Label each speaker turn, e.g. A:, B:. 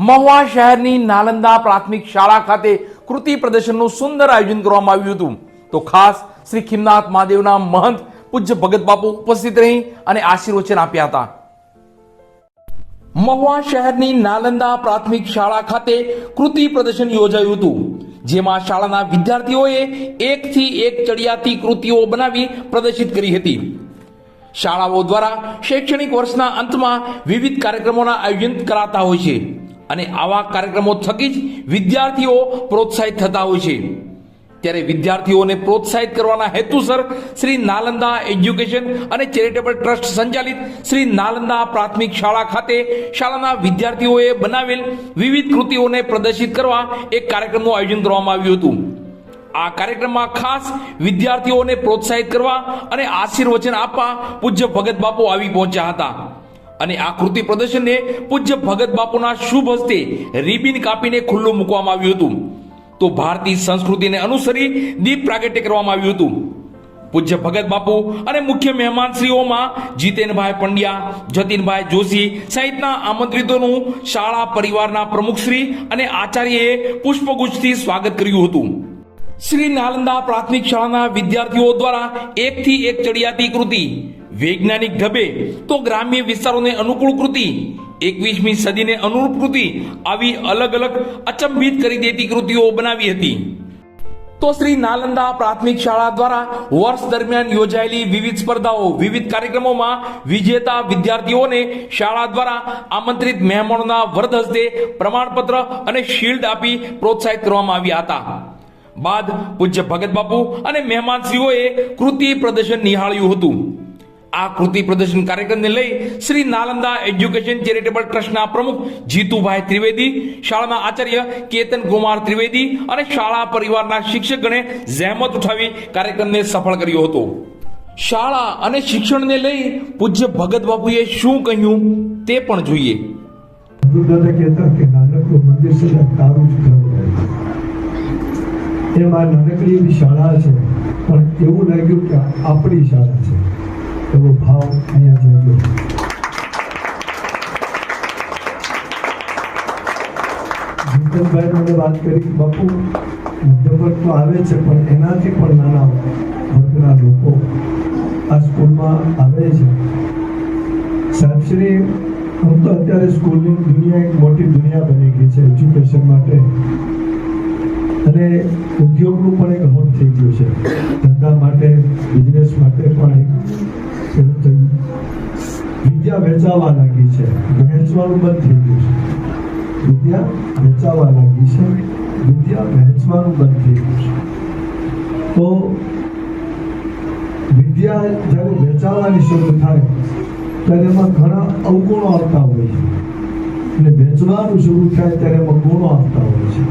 A: મહુવા શહેરની નાલંદા પ્રાથમિક શાળા ખાતે કૃતિ પ્રદર્શનનું સુંદર આયોજન કરવામાં આવ્યું હતું. તો ખાસ શ્રી ખીમનાથ મહાદેવના મહંત પૂજ્ય ભગત બાપુ ઉપસ્થિત રહી અને આશીર્વચન આપ્યા હતા. મહુવા શહેરની નાલંદા પ્રાથમિક શાળા ખાતે કૃતિ પ્રદર્શન યોજાયું હતું, જેમાં શાળાના વિદ્યાર્થીઓએ એકથી એક ચડિયાતી કૃતિઓ બનાવી પ્રદર્શિત કરી હતી. શાળાઓ દ્વારા શૈક્ષણિક વર્ષના અંતમાં વિવિધ કાર્યક્રમોના આયોજન કરાતા હોય છે અને આવા કાર્યક્રમો થકી જ વિદ્યાર્થીઓ પ્રોત્સાહિત થતા હોય છે. ત્યારે વિદ્યાર્થીઓને પ્રોત્સાહિત કરવાના હેતુસર શ્રી નાલંદા એજ્યુકેશન અને ચેરિટેબલ ટ્રસ્ટ સંચાલિત શ્રી નાલંદા પ્રાથમિક શાળા ખાતે શાળાના વિદ્યાર્થીઓએ બનાવેલ વિવિધ કૃતિઓને પ્રદર્શિત કરવા એક કાર્યક્રમનું આયોજન કરવામાં આવ્યું હતું. આ કાર્યક્રમમાં ખાસ વિદ્યાર્થીઓને પ્રોત્સાહિત કરવા અને આશીર્વચન આપવા પૂજ્ય ભગત બાપુ આવી પહોંચ્યા હતા અને આ કૃતિ પ્રદર્શનને પૂજ્ય ભગત બાપુના શુભ હસ્તે રિબિન કાપીને ખુલ્લું મૂકવામાં આવ્યું હતું. તો ભારતીય સંસ્કૃતિને અનુસરી દીપ પ્રાગટ્ય કરવામાં આવ્યું હતું. પૂજ્ય ભગત બાપુ અને મુખ્ય મહેમાનશ્રીઓમાં જીતેનભાઈ પંડ્યા, જતીનભાઈ જોશી સહિતના આમંત્રિતોનું શાળા પરિવારના પ્રમુખશ્રી અને આચાર્યએ પુષ્પગુચ્છથી સ્વાગત કર્યું હતું. શ્રી નાલંદા પ્રાથમિક શાળાના વિદ્યાર્થીઓ દ્વારા એકથી એક ચડિયાતી કૃતિ, વૈજ્ઞાનિક ઢબે તો ગ્રામ્ય વિસ્તારોને અનુકૂળ કૃતિ, 21મી સદીને અનુરૂપ કૃતિ, આવી અલગ અલગ અચંબિત કરી દેતી કૃતિઓ બનાવી હતી. તો શ્રી નાલંદા પ્રાથમિક શાળા દ્વારા વર્ષ દરમિયાન યોજાયેલી વિવિધ સ્પર્ધાઓ, વિવિધ કાર્યક્રમોમાં વિજેતા વિદ્યાર્થીઓને શાળા દ્વારા આમંત્રિત મહેમાનોના વરદ હસ્તે પ્રમાણપત્ર અને શિલ્ડ આપી પ્રોત્સાહિત કરવામાં આવ્યા હતા. બાદ પૂજ્ય ભગત બાપુ અને મહેમાનશ્રીઓએ કૃતિ પ્રદર્શન નિહાળ્યું હતું. આ કૃતિ પ્રદર્શન કાર્યક્રમને લઈ શ્રી નાલંદા એજ્યુકેશન ચેરિટેબલ ટ્રસ્ટના પ્રમુખ જીતુભાઈ ત્રિવેદી, શાળાના આચાર્ય કેતન કુમાર ત્રિવેદી અને શાળા પરિવારના શિક્ષકગણે જહેમત ઉઠાવી કાર્યક્રમને સફળ કર્યો હતો. શાળા અને શિક્ષણને લઈ પૂજ્ય ભગત બાપુએ શું કહ્યું તે પણ જોઈએ.
B: એમાં નાનકડી એવી શાળા છે, પણ એવું લાગ્યું કે આપણી શાળા છે એવો ભાવ અહીંયા જાગ્યો. જીતનભાઈ મને વાત કરી, બાપુ મધ્યવર્ગ તો આવે છે પણ એનાથી પણ નાના વર્ગના લોકો આ સ્કૂલમાં આવે છે. સાહેબશ્રી, હું તો અત્યારે સ્કૂલની દુનિયા એક મોટી દુનિયા બની ગઈ છે એજ્યુકેશન માટે, અને ઉદ્યોગનું પણ એક હબ થઈ ગયું છે. ધંધા માટે, બિઝનેસ માટે પણ એક થયું. વિદ્યા વેચાવા લાગી છે, વહેંચવાનું બંધ થઈ ગયું છે. વિદ્યા વેચાવા લાગી છે, વિદ્યા વહેંચવાનું બંધ થઈ ગયું છે. તો વિદ્યા જ્યારે વેચાવાની શરૂ થાય ત્યારે એમાં ઘણા અવગુણો આવતા હોય છે, અને વેચવાનું શરૂ થાય ત્યારે એમાં ગુણો આવતા હોય છે.